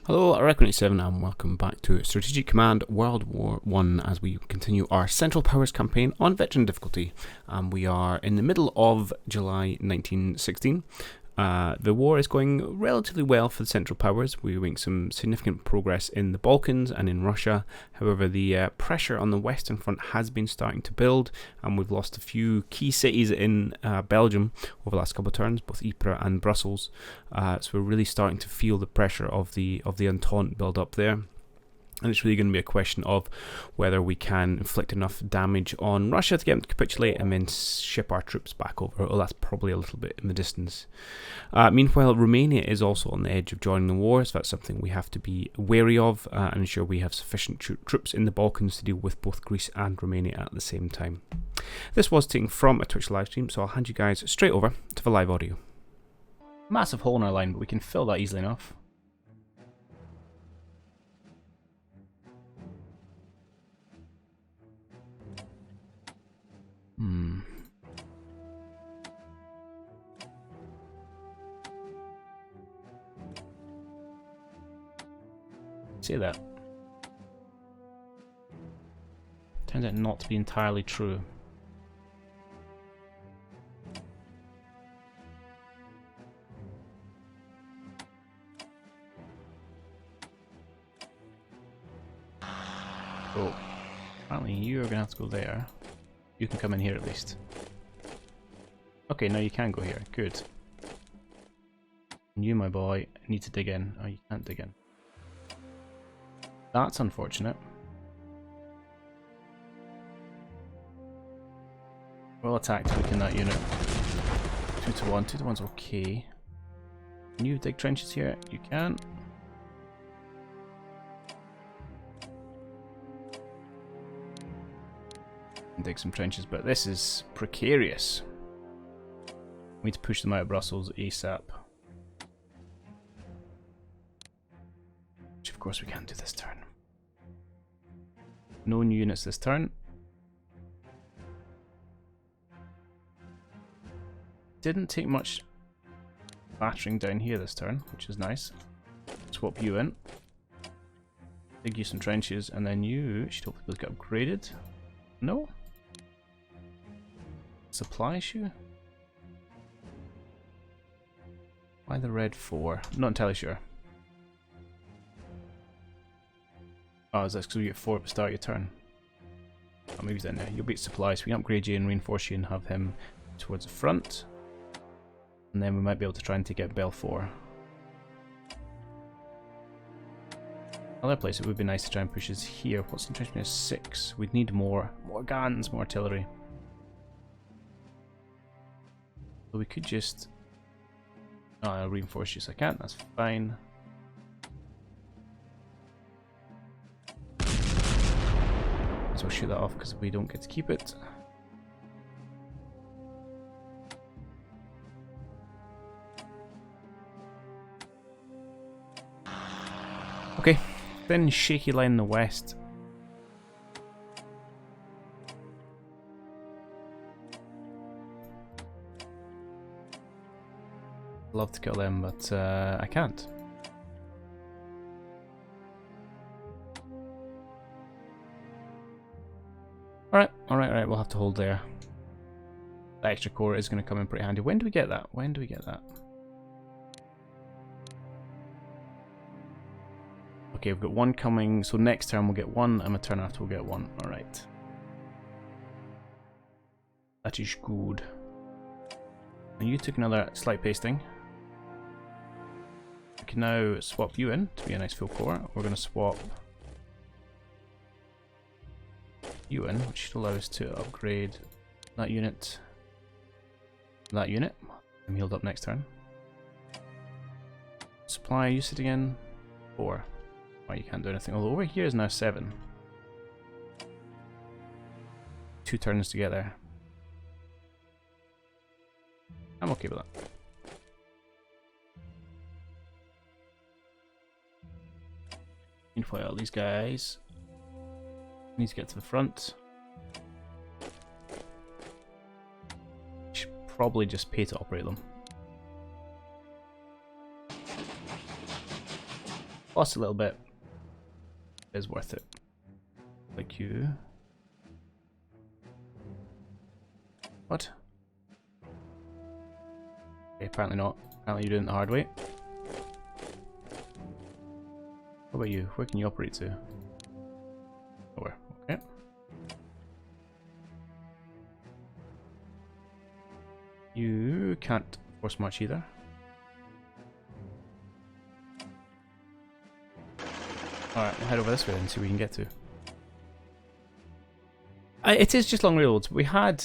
Hello, Aeroplane and welcome back to Strategic Command World War 1 as we continue our Central Powers campaign on veteran difficulty. We are in the middle of July 1916. The war is going relatively well for the Central Powers. We're making some significant progress in the Balkans and in Russia. However, the pressure on the Western Front has been starting to build, and we've lost a few key cities in Belgium over the last couple of turns, both Ypres and Brussels. So we're really starting to feel the pressure of the Entente build up there. And it's really going to be a question of whether we can inflict enough damage on Russia to get them to capitulate and then ship our troops back over. Oh, that's probably a little bit in the distance. Meanwhile, Romania is also on the edge of joining the war, so that's something we have to be wary of and ensure we have sufficient troops in the Balkans to deal with both Greece and Romania at the same time. This was taken from a Twitch livestream, so I'll hand you guys straight over to the live audio. Massive hole in our line, but we can fill that easily enough. Say that. Turns out not to be entirely true. So, apparently you're gonna have to go there. You can come in here at least. Okay, now you can go here. Good. And you, my boy, need to dig in. Oh, you can't dig in. That's unfortunate. Well attacked, weaken that unit. 2 to 1. 2 to 1's okay. Can you dig trenches here? You can. Dig some trenches, but this is precarious. We need to push them out of Brussels ASAP. Which of course we can't do this turn. No new units this turn. Didn't take much battering down here this turn, which is nice. Swap you in. Dig you some trenches, and then you should hopefully get upgraded. No? Supply issue? Why the red 4? Not entirely sure. Oh, is that because we get 4 at the start of your turn? Oh, maybe he's in there. You'll beat supplies. We can upgrade you and reinforce you and have him towards the front. And then we might be able to try and take out Bell 4. Other place it would be nice to try and push is here. What's interesting is 6. We'd need more guns, more artillery. So we could just... Oh, I'll reinforce you so I can't, that's fine. So I'll shoot that off because we don't get to keep it. Okay, then shaky line in the west. Love to kill them, but I can't. Alright, we'll have to hold there. That extra core is going to come in pretty handy. When do we get that? When do we get that? Okay, we've got 1 coming, so next turn we'll get 1, and a turn after we'll get 1. Alright. That is good. And you took another slight pasting. We can now swap you in to be a nice full core. We're going to swap you in, which should allow us to upgrade that unit. That unit. I'm healed up next turn. Supply, you sitting in 4. Oh, you can't do anything. Although over here is now 7. 2 turns together. I'm okay with that. Meanwhile, these guys need to get to the front. Should probably just pay to operate them. Lost a little bit. Is worth it. Like you. What? Okay, apparently not. Apparently you're doing it the hard way. What about you? Where can you operate to? Nowhere. Okay. You can't force march either. Alright, we'll head over this way and see what we can get to. It is just long railroads. We had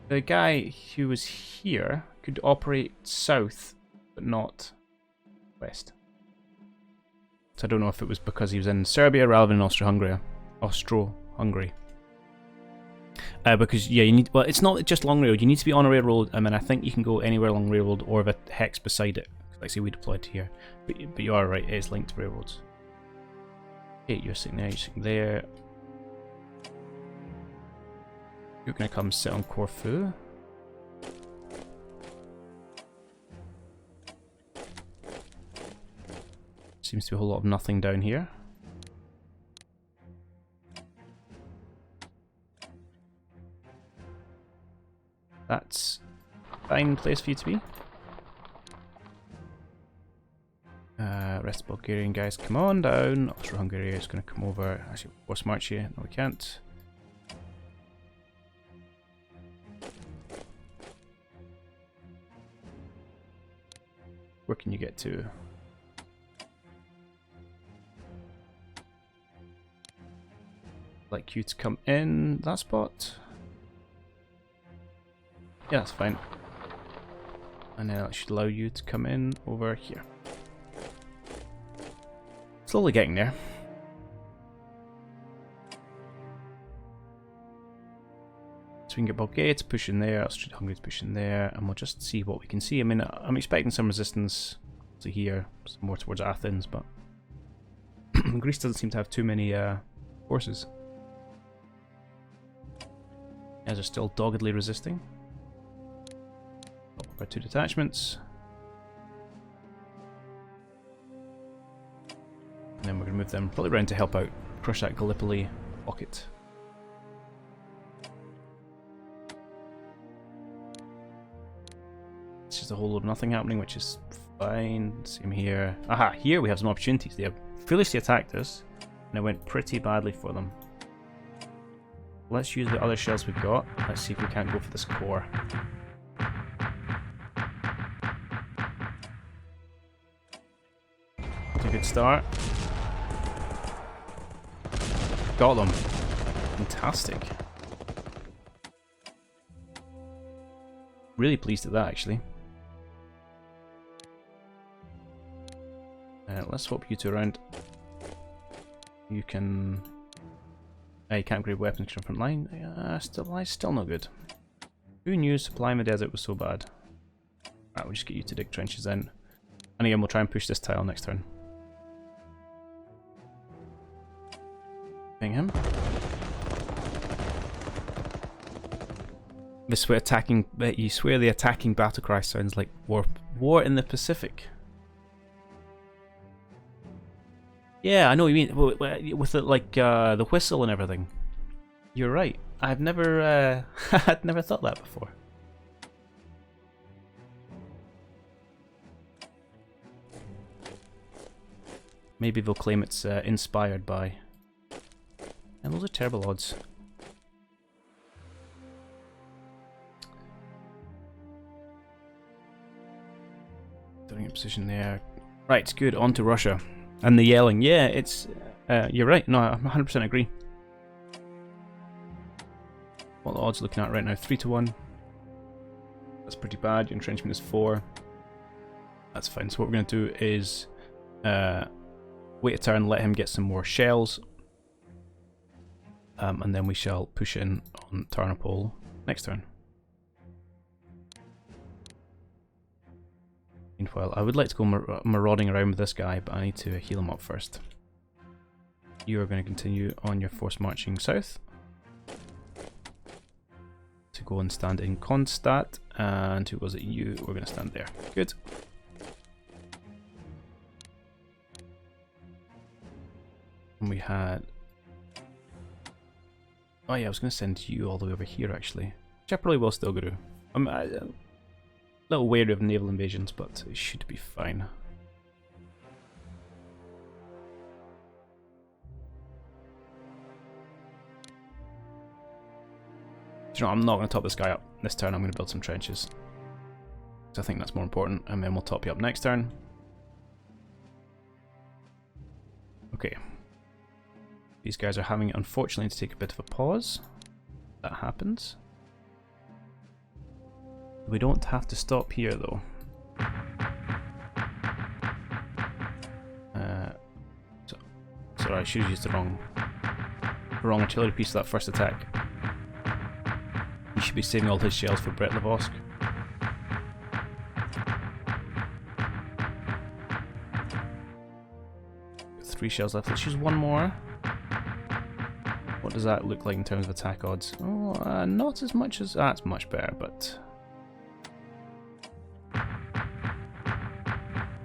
the guy who was here could operate south, but not west. So I don't know if it was because he was in Serbia rather than Austro-Hungary. Because yeah, you need. Well, it's not just long railroad. You need to be on a railroad. I mean, I think you can go anywhere along railroad or have a hex beside it. Like say we deployed to here, but you are right. It is linked to railroads. Okay, you're sitting there. You're sitting there. You're gonna come sit on Corfu. Seems to be a whole lot of nothing down here. That's a fine place for you to be. Rest of Bulgarian guys, come on down. Austro-Hungary is going to come over. Actually, force march you. No, we can't. Where can you get to? Like you to come in that spot. Yeah, that's fine. And then it should allow you to come in over here. Slowly getting there. So we can get Bulgaria to push in there, Austria-Hungary to push in there, and we'll just see what we can see. I mean, I'm expecting some resistance to here, some more towards Athens, but Greece doesn't seem to have too many forces. As are still doggedly resisting. Our 2 detachments. And then we're going to move them probably around to help out crush that Gallipoli pocket. It's just a whole load of nothing happening, which is fine. Same here. Aha, here we have some opportunities. They have foolishly attacked us, and it went pretty badly for them. Let's use the other shells we've got. Let's see if we can't go for this core. It's a good start. Got them. Fantastic. Really pleased at that, actually. Let's swap you two around. You can... you can't upgrade weapons from front line. Still no good. Who knew supply in the desert was so bad? Right, we'll just get you to dig trenches then. And again, we'll try and push this tile next turn. Ping him. This way attacking, you swear the attacking battle cry sounds like war in the Pacific. Yeah, I know what you mean, with it like the whistle and everything. You're right. I've never, I'd never thought that before. Maybe they'll claim it's inspired by. And those are terrible odds. Doing a position there. Right, good. On to Russia. And the yelling. Yeah, it's... you're right. No, I 100% agree. What the odds looking at right now? 3-1. That's pretty bad. Your entrenchment is 4. That's fine. So what we're going to do is... wait a turn, let him get some more shells. And then we shall push in on Tarnopol next turn. Meanwhile, I would like to go marauding around with this guy, but I need to heal him up first. You are going to continue on your force marching south. To go and stand in Kronstadt, and who was it? You were going to stand there. Good. And we had... Oh yeah, I was going to send you all the way over here actually. Which I probably will still do. I'm a little wary of naval invasions, but it should be fine. You know, I'm not going to top this guy up this turn. I'm going to build some trenches. So I think that's more important, and then we'll top you up next turn. Okay. These guys are having, unfortunately, to take a bit of a pause. That happens. We don't have to stop here, though. Sorry, I should have used the wrong artillery piece for that first attack. He should be saving all his shells for Brett Lavosk. 3 shells left. Let's use one more. What does that look like in terms of attack odds? Oh, not as much as... That's much better, but...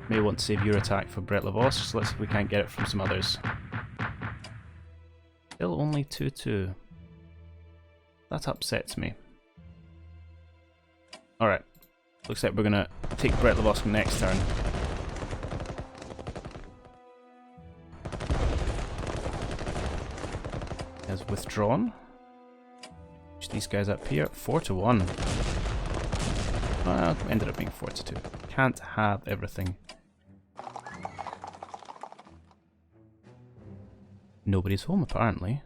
May want to save your attack for Brett Lavosk, so let's see if we can't get it from some others. Still only 2-2. That upsets me. Alright. Looks like we're gonna take Brett Lavosk next turn. Has withdrawn. Push these guys up here. 4-1. Well, ended up being 4-2. Can't have everything. Nobody's home, apparently.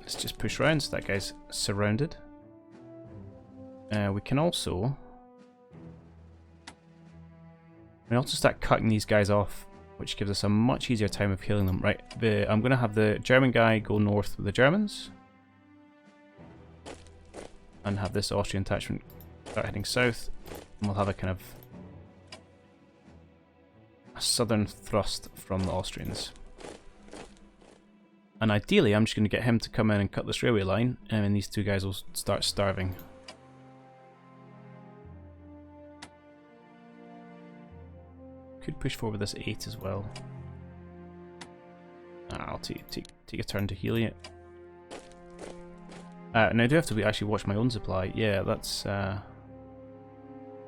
Let's just push around so that guy's surrounded. We can also start cutting these guys off, which gives us a much easier time of healing them. Right, I'm going to have the German guy go north with the Germans. And have this Austrian attachment start heading south. And we'll have a kind of a southern thrust from the Austrians. And ideally, I'm just going to get him to come in and cut this railway line, and then these two guys will start starving. Could push forward this 8 as well. I'll take a turn to heal it. And I do have to actually watch my own supply. Yeah, that's... Oh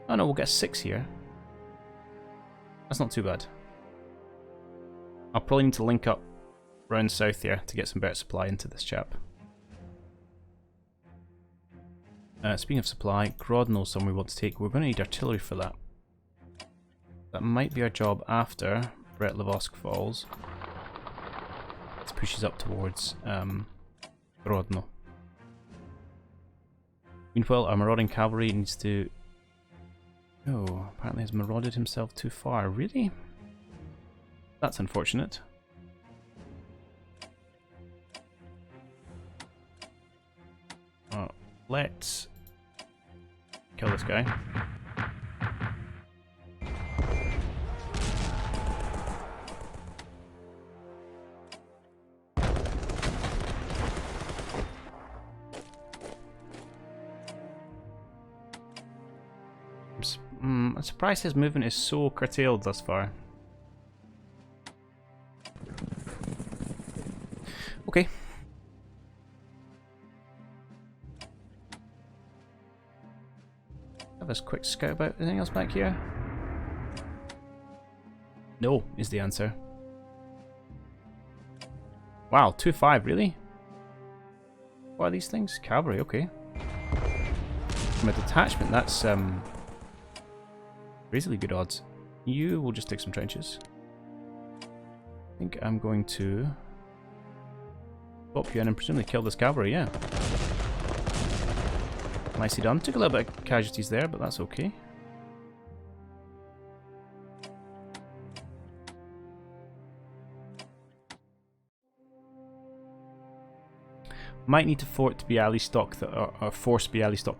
no, we'll get 6 here. That's not too bad. I'll probably need to link up round south here to get some better supply into this chap. Speaking of supply, Grodno somewhere we want to take. We're going to need artillery for that. That might be our job after Brett Lavosk falls. Let's push up towards Grodno. Meanwhile, our marauding cavalry needs to... Oh, apparently has marauded himself too far. Really? That's unfortunate. Oh, let's kill this guy. I'm surprised his movement is so curtailed thus far. Okay. Have this quick scout about. Anything else back here? No, is the answer. Wow, 2-5, really? What are these things? Cavalry, okay. From a detachment, that's crazily good odds. You will just take some trenches. I think I'm going to pop you in and presumably kill this cavalry, yeah. Nicely done. Took a little bit of casualties there, but that's okay. Might need to force Bialystok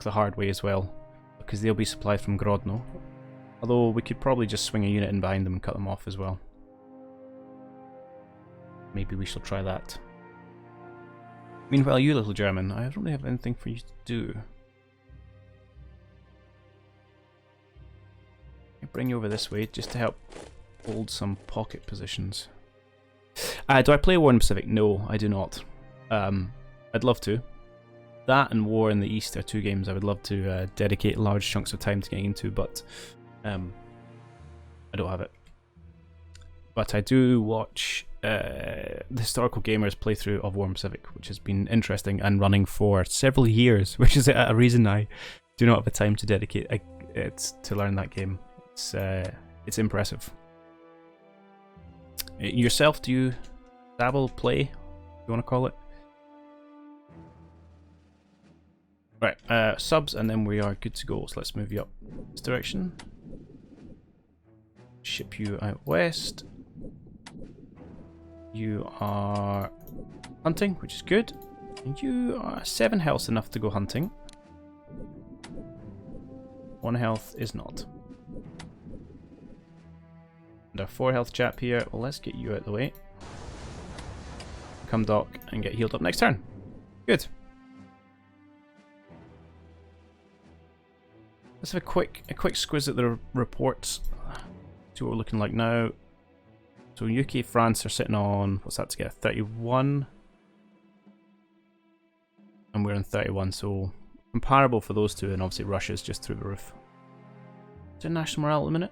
the hard way as well, because they'll be supplied from Grodno. Although we could probably just swing a unit in behind them and cut them off as well. Maybe we shall try that. Meanwhile, you little German, I don't really have anything for you to do. bring you over this way just to help hold some pocket positions. Do I play War in the Pacific? No, I do not. I'd love to. That and War in the East are two games I would love to dedicate large chunks of time to getting into, but I don't have it. But I do watch the Historical Gamers playthrough of War in Pacific, which has been interesting and running for several years, which is a reason I do not have the time to dedicate it to learn that game. It's impressive. Yourself, do you dabble, play, you want to call it? Right, subs, and then we are good to go. So let's move you up this direction. Ship you out west. You are hunting, which is good. And you are 7 health, enough to go hunting. 1 health is not. And our 4 health chap here, well, let's get you out the way. Come dock and get healed up next turn. Good. Let's have a quick squiz at the reports. See what we're looking like now. So UK, France are sitting on, what's that together? 31. And we're on 31, so comparable for those two, and obviously Russia's just through the roof. Is there national morale at the minute?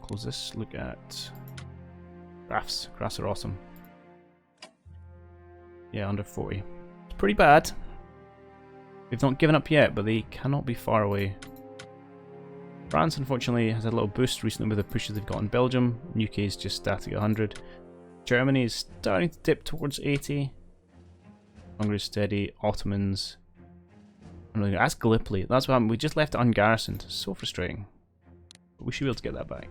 Close this, look at graphs. Graphs are awesome. Yeah, under 40. It's pretty bad. They've not given up yet, but they cannot be far away. France, unfortunately, has had a little boost recently with the pushes they've got in Belgium. UK is just static at 100. Germany is starting to dip towards 80. Hungary is steady. Ottomans. That's Gallipoli. That's what happened. We just left it ungarrisoned. So frustrating. But we should be able to get that back.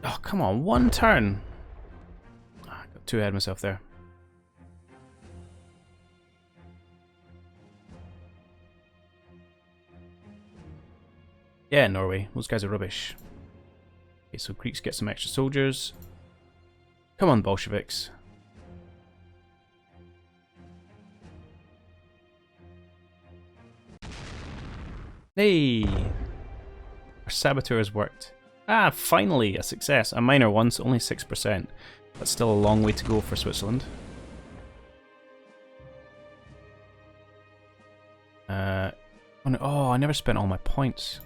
Oh, come on. 1 turn. I got too ahead of myself there. Yeah, Norway. Those guys are rubbish. Okay, so Greeks get some extra soldiers. Come on, Bolsheviks. Hey! Our saboteurs worked. Ah, finally! A success. A minor one, so only 6%. That's still a long way to go for Switzerland. Oh, I never spent all my points.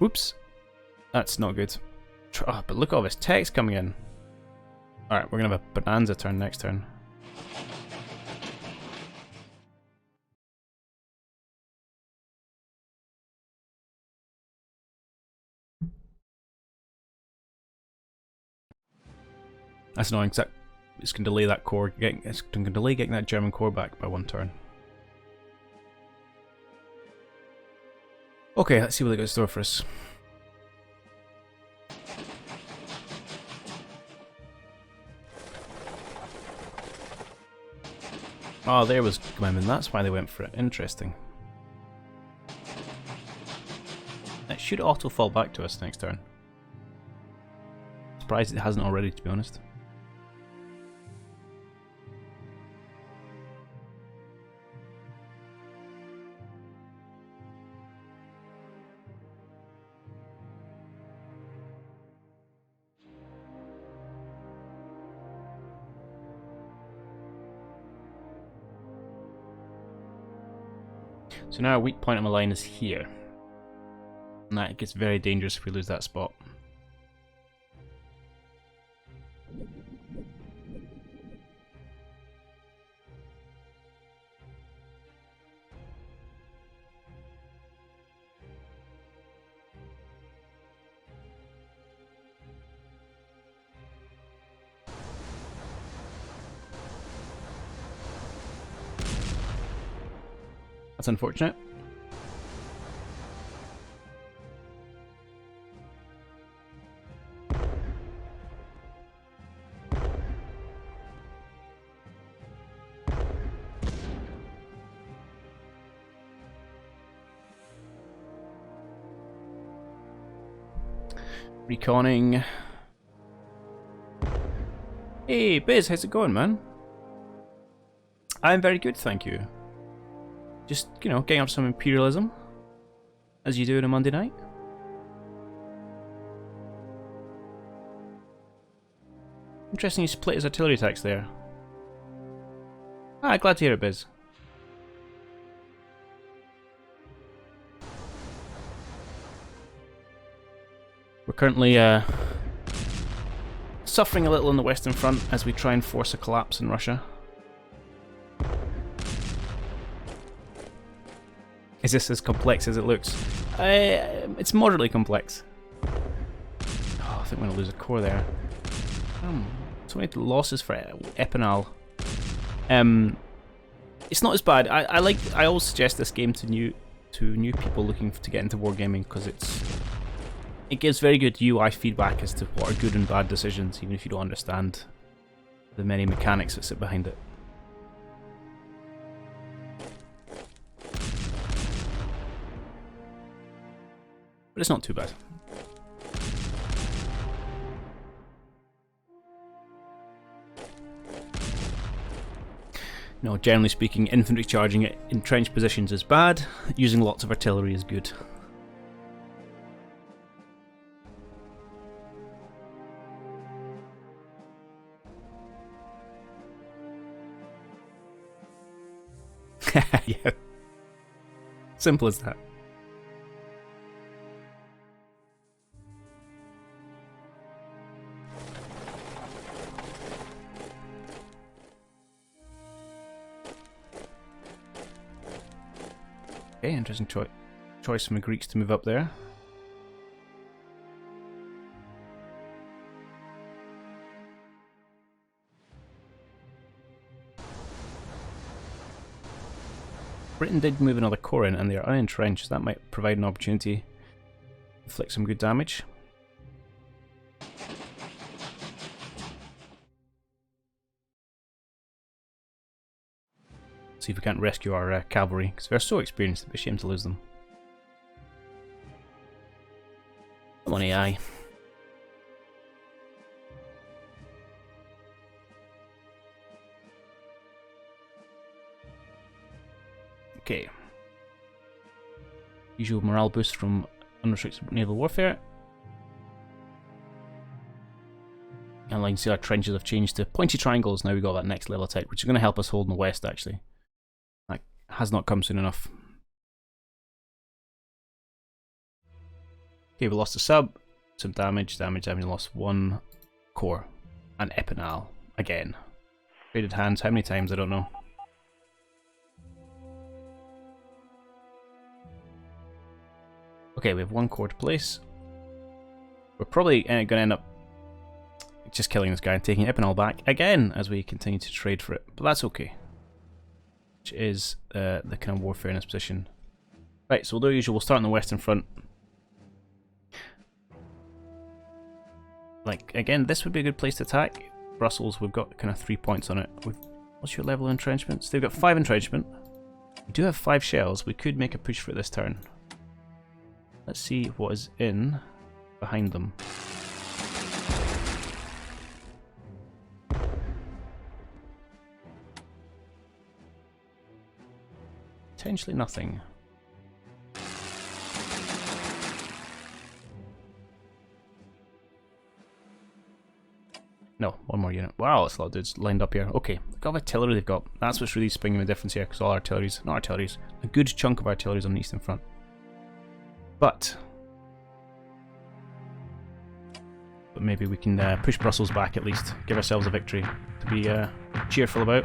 Oops. That's not good. Oh, but look at all this text coming in. Alright, we're going to have a bonanza turn next turn. That's annoying, because it's going to delay that core. It's going to delay getting that German core back by 1 turn. Okay, let's see what they got in store for us. Oh, there was women. That's why they went for it. Interesting. It should auto fall back to us next turn. Surprised it hasn't already, to be honest. So now our weak point on the line is here. And that gets very dangerous if we lose that spot. That's unfortunate. Reconning. Hey, Biz, how's it going, man? I'm very good, thank you. Just, you know, getting up some imperialism, as you do on a Monday night. Interesting you split his artillery attacks there. Ah, glad to hear it, Biz. We're currently suffering a little on the Western Front as we try and force a collapse in Russia. Is this as complex as it looks? It's moderately complex. Oh, I think we're going to lose a corps there. So many losses for Epinal. It's not as bad. I always suggest this game to new people looking to get into wargaming because it gives very good UI feedback as to what are good and bad decisions, even if you don't understand the many mechanics that sit behind it. But it's not too bad. No, generally speaking, infantry charging at entrenched positions is bad. Using lots of artillery is good. Yeah. Simple as that. Okay, interesting choice from the Greeks to move up there. Britain did move another corps in and they are unentrenched, so that might provide an opportunity to inflict some good damage. See if we can't rescue our cavalry, because they're so experienced, it'd be a shame to lose them. Come on, AI. Okay. Usual morale boost from unrestricted naval warfare. And like you can see, our trenches have changed to pointy triangles. Now we've got that next level attack, which is going to help us hold in the west, actually. That has not come soon enough. Okay, we lost a sub, some damage, lost one corps. And Epinal, again. Traded hands, how many times, I don't know. Okay, we have one corps to place. We're probably going to end up just killing this guy and taking Epinal back again as we continue to trade for it. But that's okay. Which is the kind of warfare in this position. Right, so we'll do as usual. We'll start on the Western Front. Like, again, this would be a good place to attack. Brussels, we've got kind of 3 points on it. What's your level of entrenchments? They've got 5 entrenchment. We do have 5 shells. We could make a push for it this turn. Let's see what is in behind them. Potentially nothing. No, one more unit. Wow, that's a lot of dudes lined up here. Okay, look how much artillery they've got. That's what's really springing the difference here, because all artillery's, not artillery's, a good chunk of artillery's on the Eastern Front. But maybe we can push Brussels back at least, give ourselves a victory to be cheerful about.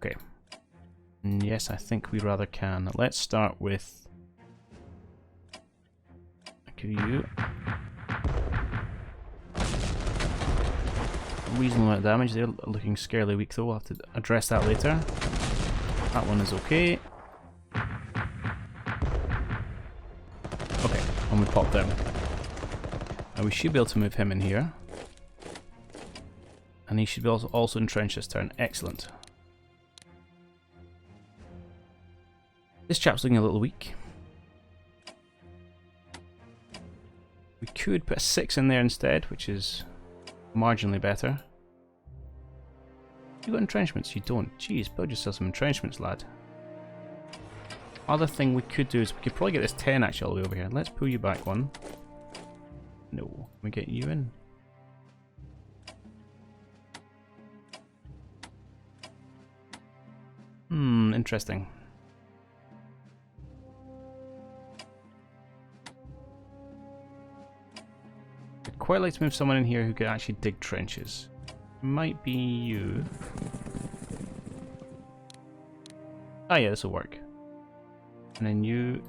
Okay. Yes, I think we rather can. Let's start with... give you a reasonable amount of damage. They're looking scarily weak though, we'll have to address that later. That one is okay. Okay, and we pop them. Now we should be able to move him in here. And he should be also entrench this turn. Excellent. This chap's looking a little weak. We could put a 6 in there instead, which is marginally better. You got entrenchments? You don't. Jeez, build yourself some entrenchments, lad. Other thing we could do is we could probably get this 10 actually all the way over here. Let's pull you back one. No. Can we get you in? Interesting. I'd quite like to move someone in here who could actually dig trenches. Might be you. Ah, yeah, this will work. And then you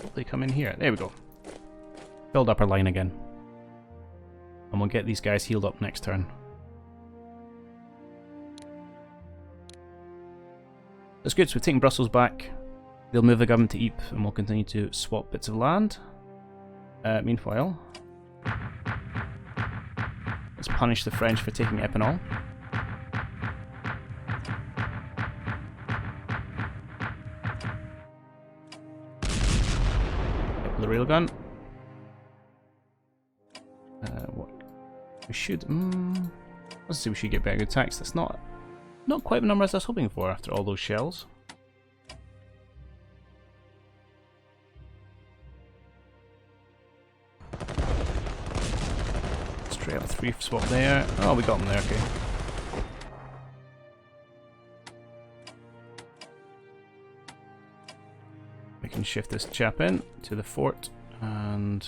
hopefully come in here. There we go. Build up our line again. And we'll get these guys healed up next turn. That's good, so we're taking Brussels back. They'll move the government to Ypres and we'll continue to swap bits of land. Meanwhile, let's punish the French for taking Epinal. Get the railgun. What? We should. Let's see. We should get better attacks. That's not quite the number as I was hoping for after all those shells. Straight up 3 swap there. Oh, we got them there, okay. We can shift this chap in to the fort and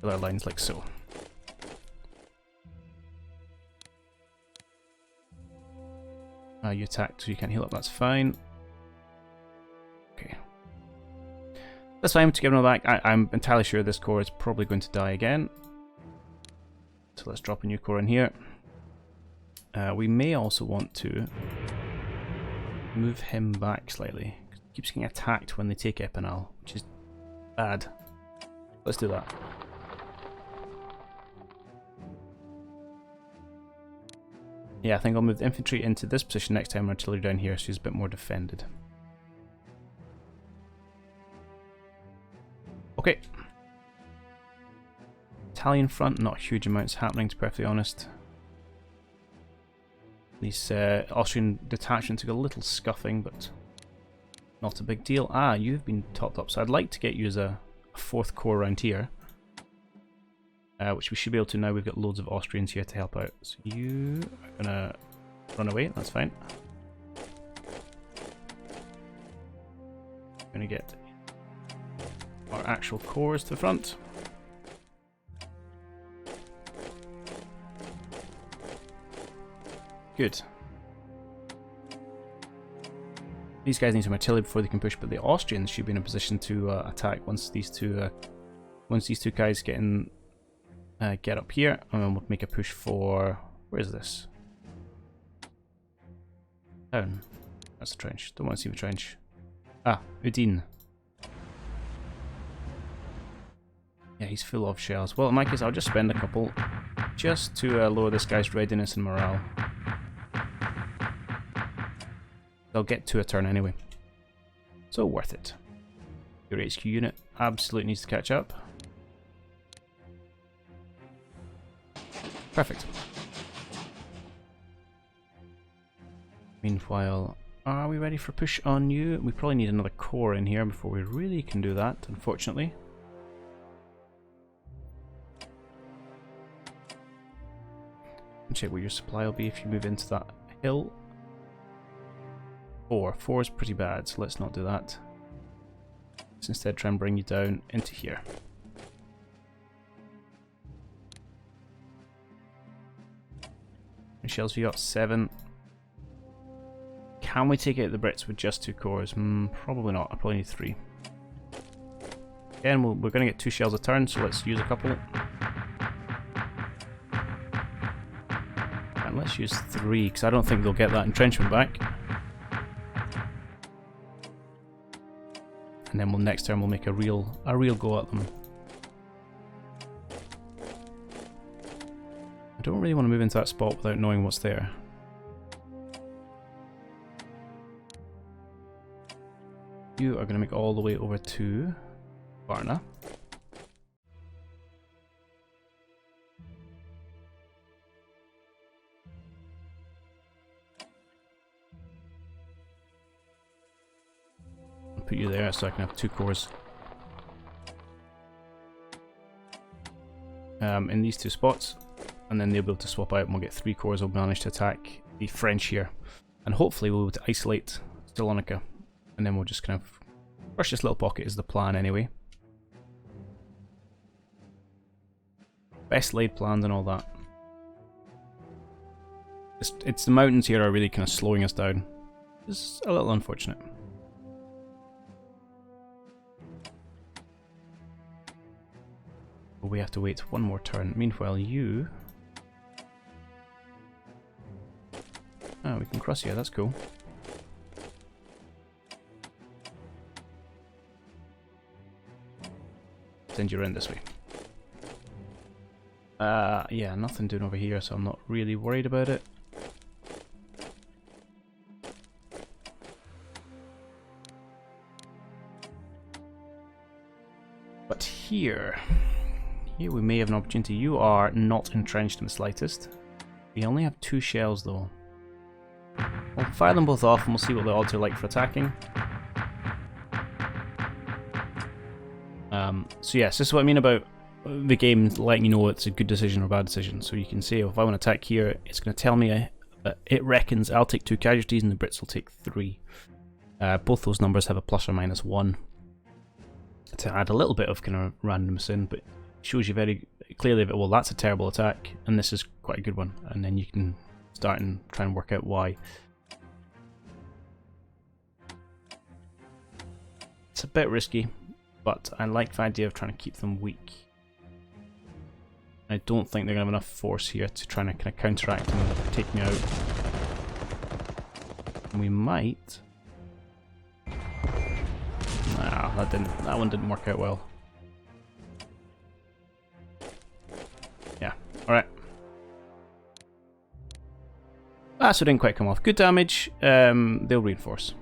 fill our lines like so. You attacked, so you can't heal up, that's fine. Okay. That's fine to give them back. I'm entirely sure this core is probably going to die again. So let's drop a new core in here. We may also want to move him back slightly. He keeps getting attacked when they take Epinal, which is bad. Let's do that. Yeah, I think I'll move the infantry into this position next time, artillery down here, so he's a bit more defended. Okay. Italian front, not huge amounts happening, to be perfectly honest. These Austrian detachment took a little scuffing, but not a big deal. Ah, you've been topped up, so I'd like to get you as a 4th corps around here. Which we should be able to now. We've got loads of Austrians here to help out. So you are gonna run away, that's fine. Gonna get our actual corps to the front. Good. These guys need some artillery before they can push, but the Austrians should be in a position to attack once these two guys get in. Get up here, and then we'll make a push for... Where is this? Down. That's a trench. Don't want to see the trench. Ah, Udine. Yeah, he's full of shells. Well, in my case, I'll just spend a couple just to lower this guy's readiness and morale. They'll get to a turn anyway. So worth it. Your HQ unit absolutely needs to catch up. Perfect. Meanwhile, are we ready for push on you? We probably need another core in here before we really can do that, unfortunately. Check where your supply will be if you move into that hill. 4. 4 is pretty bad, so let's not do that. Let's instead try and bring you down into here. Shells we got 7. Can we take out the Brits with just 2 cores? Probably not. I probably need 3. Again, we're going to get 2 shells a turn, so let's use a couple. And let's use 3, because I don't think they'll get that entrenchment back. And then next turn we'll make a real go at them. don't really want to move into that spot without knowing what's there. You are going to make all the way over to Varna. Put you there so I can have 2 cores. In these 2 spots, and then they'll be able to swap out and we'll get 3 cores. We'll manage to attack the French here, and hopefully we'll be able to isolate Salonika, and then we'll just kind of crush this little pocket is the plan anyway. Best laid plans and all that. It's the mountains here are really kind of slowing us down. It's a little unfortunate. We have to wait one more turn. Meanwhile, you... Oh, we can cross here, that's cool. Send you around this way. Yeah, nothing doing over here, so I'm not really worried about it. But here we may have an opportunity. You are not entrenched in the slightest. We only have 2 shells though. We'll fire them both off and we'll see what the odds are like for attacking. So yes, this is what I mean about the game letting you know it's a good decision or bad decision. So you can say, oh, if I want to attack here, it's going to tell me that it reckons I'll take 2 casualties and the Brits will take 3. Both those numbers have a plus or minus 1 to add a little bit of kind of randomness in, but it shows you very clearly that, well, that's a terrible attack and this is quite a good one, and then you can start and try and work out why. It's a bit risky, but I like the idea of trying to keep them weak. I don't think they're going to have enough force here to try and kind of counteract and take me out. And we might... Nah, that one didn't work out well. Yeah, alright. Ah, so it didn't quite come off. Good damage. They'll reinforce.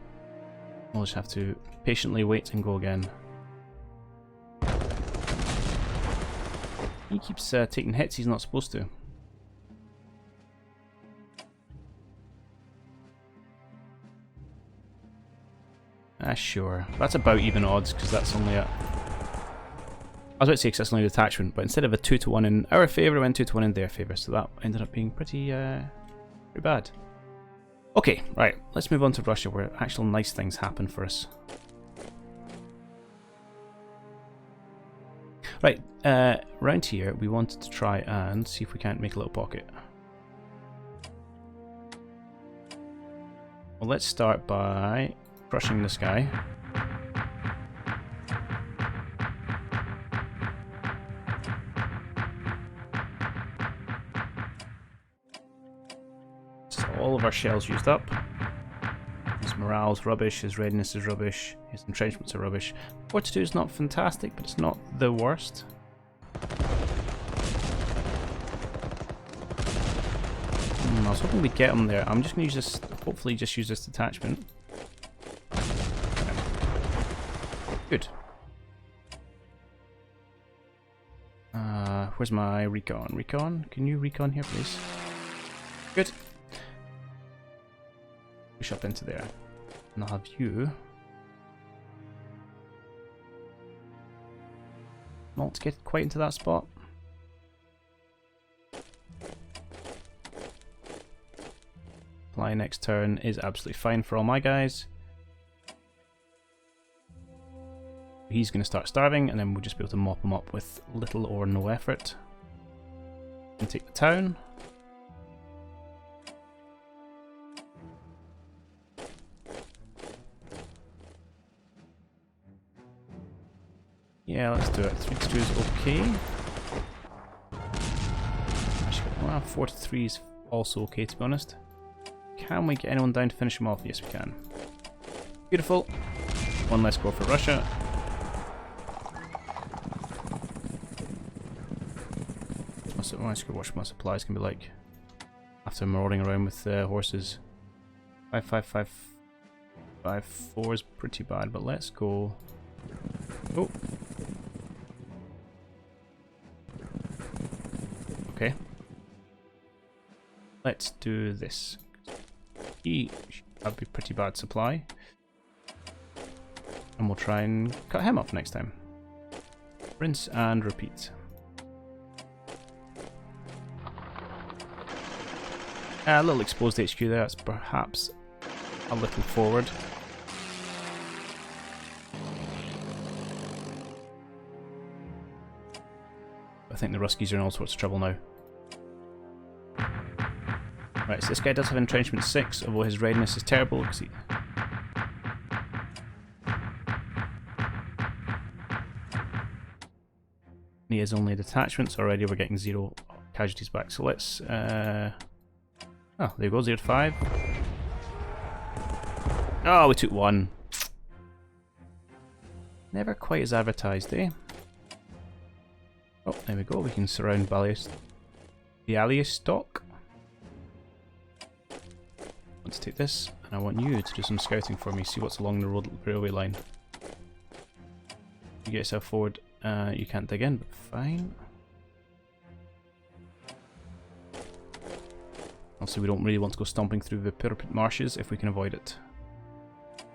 We'll just have to patiently wait and go again. He keeps taking hits he's not supposed to. Ah, sure. That's about even odds, because that's only a... I was about to say, because that's only a detachment, but instead of a 2-to-1 in our favour, it went 2-to-1 in their favour, so that ended up being pretty bad. Okay, right, let's move on to Russia, where actual nice things happen for us. Right, round here, we wanted to try and see if we can't make a little pocket. Well, let's start by crushing this guy. So all of our shells used up. His morale's rubbish, his readiness is rubbish, his entrenchments are rubbish. Fortitude is not fantastic, but it's not the worst. I was hoping we'd get him there. I'm just going to use this, hopefully just use this detachment. Good. Where's my recon? Recon? Can you recon here, please? Good. Push up into there. And I'll have you not get quite into that spot. Fly next turn is absolutely fine for all my guys. He's going to start starving, and then we'll just be able to mop him up with little or no effort. And take the town. Yeah, let's do it. 3-2 is okay. Actually, well, 4-3 is also okay, to be honest. Can we get anyone down to finish him off? Yes, we can. Beautiful. One less score for Russia. I should watch what my supplies can be like after marauding around with horses. 55554 is pretty bad, but let's go. Oh. Okay. Let's do this. That'd be pretty bad supply. And we'll try and cut him off next time. Rinse and repeat. A little exposed HQ there, that's perhaps a little forward. I think the Ruskies are in all sorts of trouble now. Right, so this guy does have entrenchment 6, although his readiness is terrible because he has only detachments. Already we're getting 0 casualties back, so let's oh, there you go, 0 to 5. Oh, we took 1. Never quite as advertised, eh? Oh, there we go, we can surround Bialystok. Let's take this, and I want you to do some scouting for me, see what's along the railway line. You get yourself forward, you can't dig in, but fine. Also, we don't really want to go stomping through the Pyramid Marshes if we can avoid it.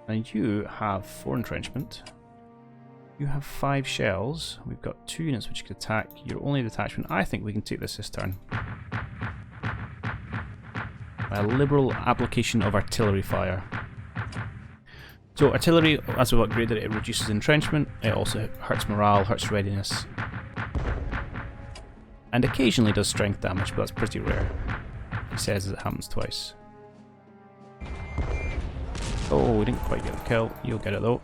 And you have 4 entrenchment. You have 5 shells. We've got 2 units which could attack. Your only detachment. I think we can take this turn. By a liberal application of artillery fire. So artillery, as we've upgraded, it reduces entrenchment. It also hurts morale, hurts readiness. And occasionally does strength damage, but that's pretty rare. He says it happens twice. Oh, we didn't quite get the kill. You'll get it though.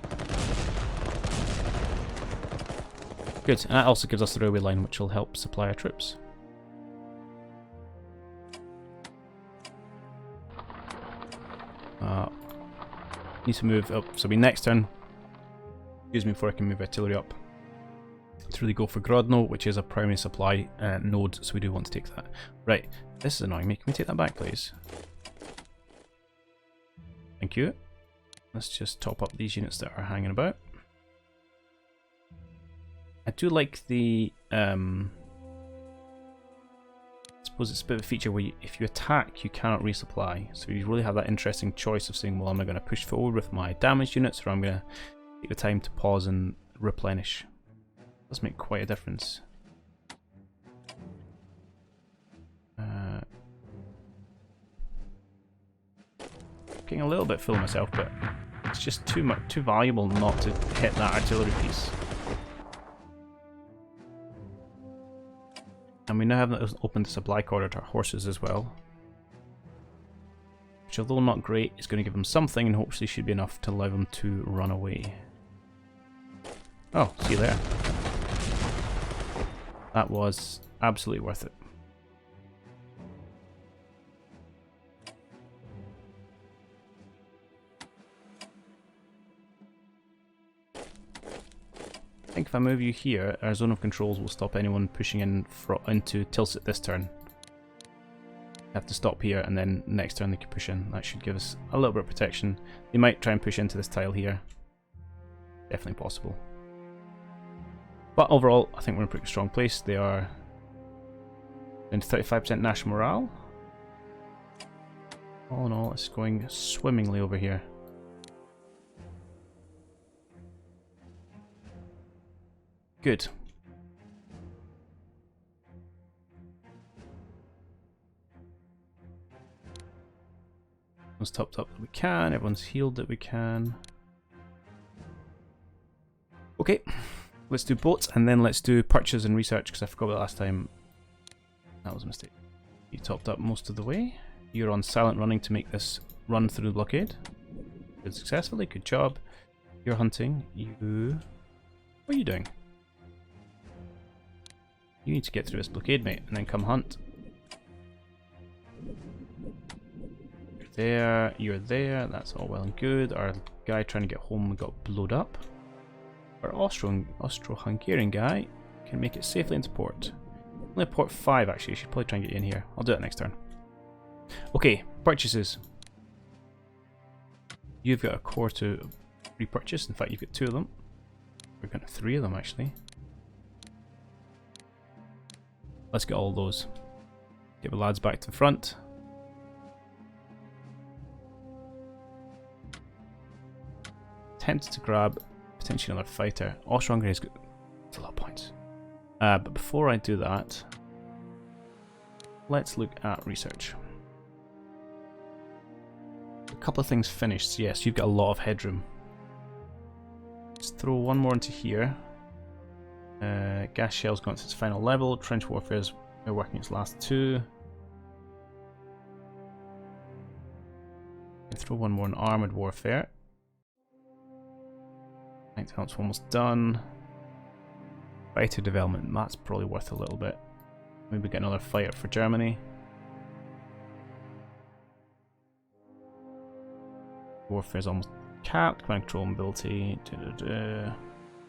Good, and that also gives us the railway line, which will help supply our troops. Need to move up, so it'll be next turn. Excuse me, before I can move artillery up. To really go for Grodno, which is a primary supply node, so we do want to take that. Right, this is annoying me. Can we take that back, please? Thank you. Let's just top up these units that are hanging about. I do like the I suppose it's a bit of a feature where if you attack, you cannot resupply. So you really have that interesting choice of saying, well, am I going to push forward with my damaged units, or I'm going to take the time to pause and replenish. It does make quite a difference. Getting a little bit full of myself, but it's just too valuable not to hit that artillery piece. And we now have opened the supply corridor to our horses as well. Which, although not great, is going to give them something, and hopefully should be enough to allow them to run away. Oh, see you there. That was absolutely worth it. I think if I move you here, our zone of controls will stop anyone pushing in into Tilsit this turn. Have to stop here, and then next turn they can push in. That should give us a little bit of protection. They might try and push into this tile here. Definitely possible. But overall, I think we're in a pretty strong place. They are into 35% national morale. All in all, it's going swimmingly over here. Good. Everyone's topped up that we can, everyone's healed that we can. Okay, let's do boats, and then let's do purchase and research, because I forgot about last time. That was a mistake. You topped up most of the way. You're on silent running to make this run through the blockade. Did successfully, good job. You're hunting. What are you doing? You need to get through this blockade, mate, and then come hunt. You're there, that's all well and good. Our guy trying to get home got blowed up. Our Austro-Hungarian guy can make it safely into port. Only a port 5 actually, I should probably try and get you in here. I'll do that next turn. Okay, purchases. You've got a core to repurchase, in fact you've got 2 of them. We've got 3 of them actually. Let's get all those. Get the lads back to the front. Tempted to grab potentially another fighter. Austria-Hungary's got a lot of points. But before I do that, let's look at research. A couple of things finished. Yes, you've got a lot of headroom. Let's throw one more into here. Gas shell's gone to its final level. Trench warfare's working its last 2. Throw one more in armoured warfare. I think that's almost done. Fighter development, that's probably worth a little bit. Maybe get another fighter for Germany. Warfare's almost capped. Command control mobility. Not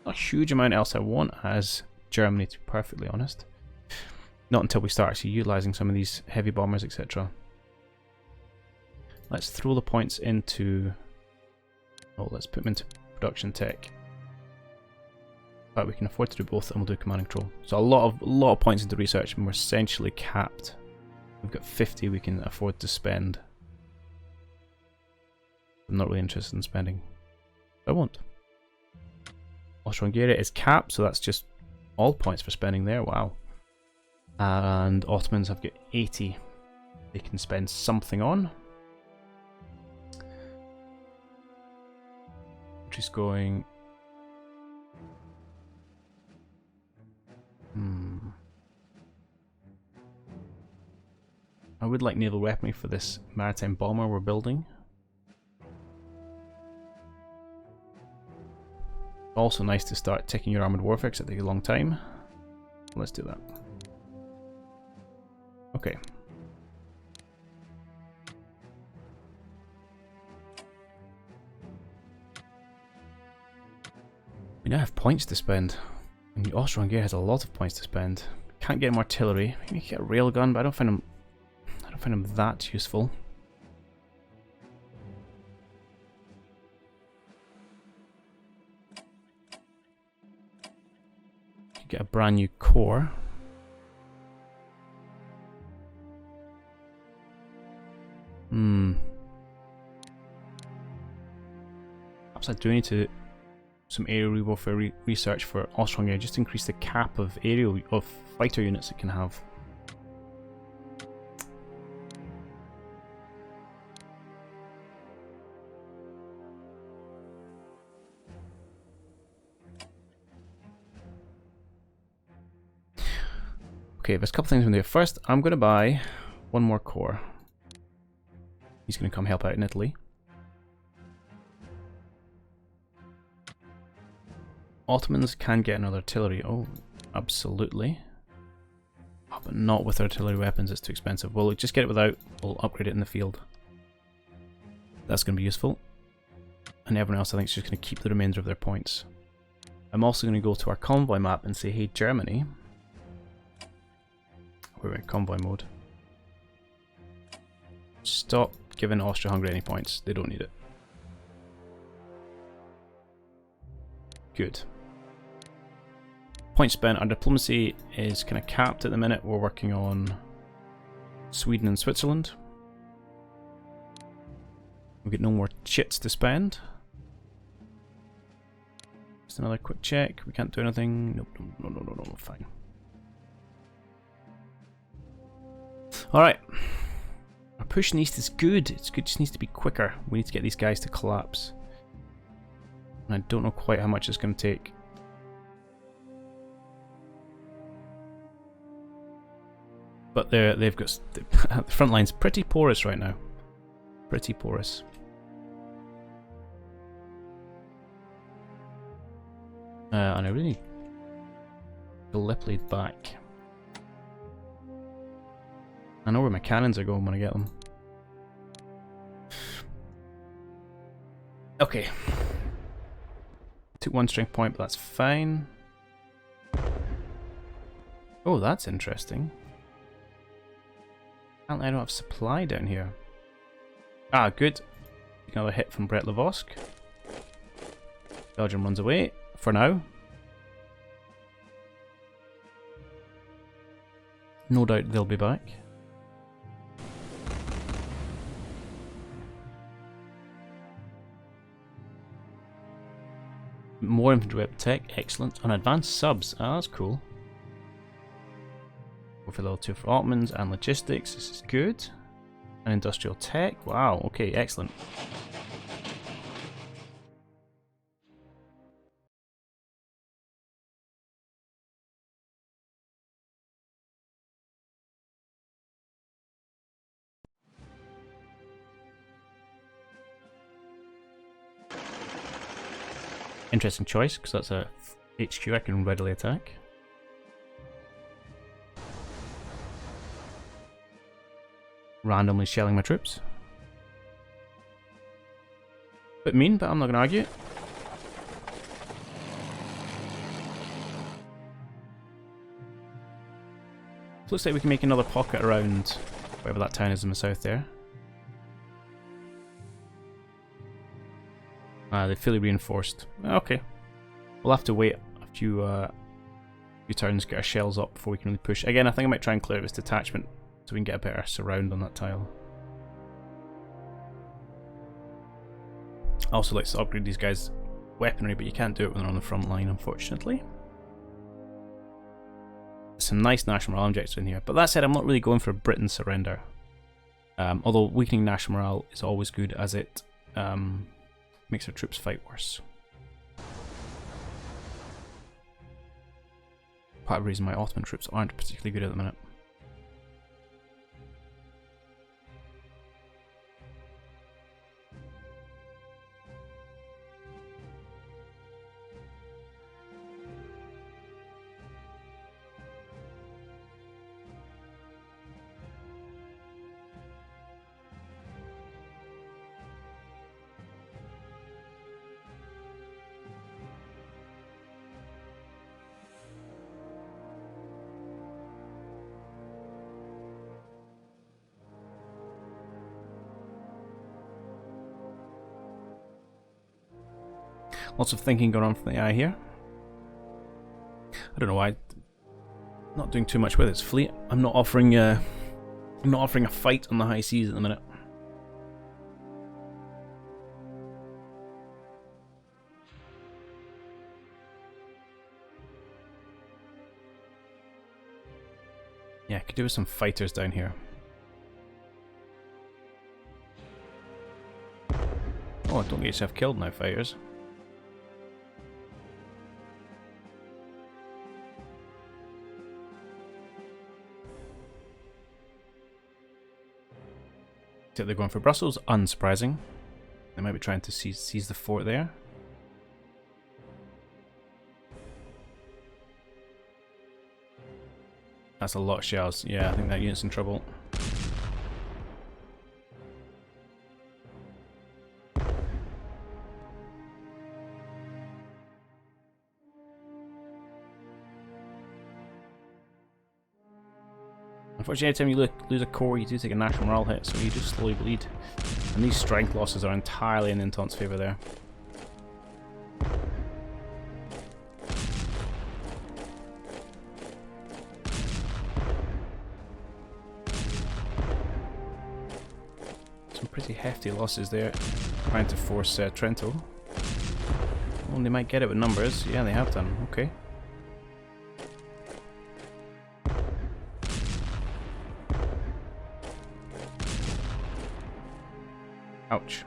a huge amount else I want as Germany, to be perfectly honest. Not until we start actually utilising some of these heavy bombers, etc. Let's throw the points into... Oh, let's put them into production tech. But we can afford to do both, and we'll do command and control. So a lot of points into research, and we're essentially capped. We've got 50 we can afford to spend. I'm not really interested in spending. I won't. Austria-Hungary is capped, so that's just all points for spending there. Wow. And Ottomans have got 80 they can spend something on. Just going... I would like naval weaponry for this maritime bomber we're building. Also nice to start taking your armoured warfare because it takes a long time. Let's do that. Okay. We now have points to spend. And Austria-Hungary has a lot of points to spend. Can't get him artillery. Maybe get a railgun, but I don't find him that useful. You get a brand new core. Perhaps I do need to some aerial warfare research for Austria-Hungary, just to increase the cap of fighter units it can have. Okay, there's a couple things I'm going to do. First, I'm going to buy one more core. He's going to come help out in Italy. Ottomans can get another artillery. Oh, absolutely. Oh, but not with artillery weapons, it's too expensive. We'll just get it without, we'll upgrade it in the field. That's going to be useful. And everyone else I think is just going to keep the remainder of their points. I'm also going to go to our convoy map and say, hey Germany, we're in convoy mode. Stop giving Austria-Hungary any points, they don't need it. Good. Point spent. Our diplomacy is kind of capped at the minute. We're working on Sweden and Switzerland. We've got no more chits to spend. Just another quick check. We can't do anything. Nope, no, fine. Alright. Our push east is good. It's good, just needs to be quicker. We need to get these guys to collapse. And I don't know quite how much it's going to take. But they've got... the front line's pretty porous right now. Pretty porous. And I really need Gallipoli back. I know where my cannons are going when I get them. Okay. Took one strength point, but that's fine. Oh, that's interesting. Apparently I don't have supply down here. Ah, good. Another hit from Brett Lavosk. Belgium runs away, for now. No doubt they'll be back. More infantry web tech, excellent. On advanced subs, ah, that's cool. Go for level 2 for Ottomans and logistics, this is good. And industrial tech, wow, okay, excellent. Interesting choice, because that's a HQ I can readily attack. Randomly shelling my troops. Bit mean, but I'm not going to argue. Looks like we can make another pocket around wherever that town is in the south there. They're fully reinforced. Okay. We'll have to wait a few turns, get our shells up before we can really push. Again, I think I might try and clear this detachment so we can get a better surround on that tile. I also like to upgrade these guys' weaponry, but you can't do it when they're on the front line, unfortunately. Some nice national morale injectors in here. But that said, I'm not really going for Britain's surrender. Although weakening national morale is always good, as it makes our troops fight worse. Part of the reason my Ottoman troops aren't particularly good at the minute. Lots of thinking going on from the eye here. I don't know why. Not doing too much with its fleet. I'm not offering a fight on the high seas at the minute. Yeah, I could do with some fighters down here. Oh, don't get yourself killed now, fighters. They're going for Brussels, unsurprising. They might be trying to seize the fort there. That's a lot of shells. Yeah, I think that unit's in trouble. Unfortunately, every time you lose a core, you do take a national morale hit, so you do slowly bleed. And these strength losses are entirely in Entente's favour there. Some pretty hefty losses there, trying to force Trento. Oh, they might get it with numbers. Yeah, they have done. Okay. Ouch.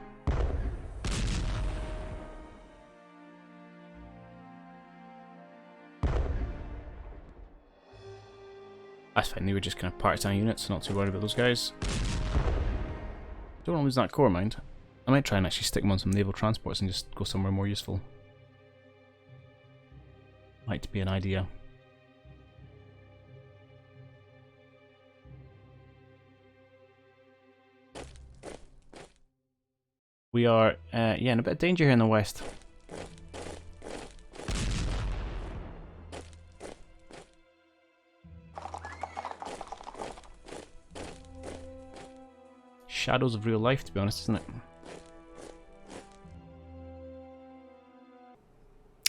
That's fine, they were just kind of partisan units, not too worried about those guys. Don't want to lose that core, mind. I might try and actually stick them on some naval transports and just go somewhere more useful. Might be an idea. We are, yeah, in a bit of danger here in the west. shadows of real life, to be honest, isn't it?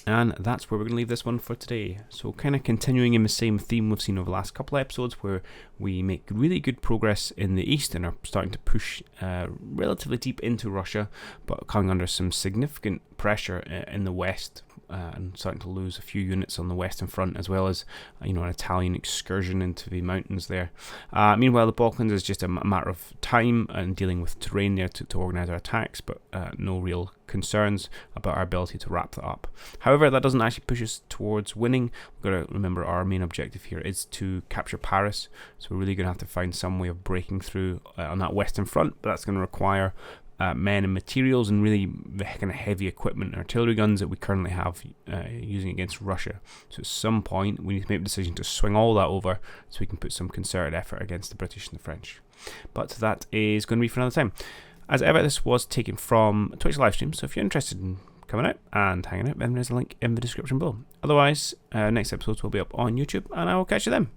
And that's where we're going to leave this one for today. So kind of continuing in the same theme we've seen over the last couple of episodes, where we make really good progress in the east and are starting to push relatively deep into Russia, but coming under some significant pressure in the west, and starting to lose a few units on the western front, as well as an Italian excursion into the mountains there. Meanwhile, the Balkans is just a matter of time and dealing with terrain there to organise our attacks, but no real concerns about our ability to wrap that up. However, that doesn't actually push us towards winning. We've got to remember our main objective here is to capture Paris, so we're really going to have to find some way of breaking through on that western front, but that's going to require men and materials and really the kind of heavy equipment and artillery guns that we currently have using against Russia. So at some point we need to make a decision to swing all that over so we can put some concerted effort against the British and the French. But that is going to be for another time. As ever, this was taken from a Twitch livestream, so if you're interested in coming out and hanging out, then there's a link in the description below. Otherwise, next episodes will be up on YouTube, and I will catch you then.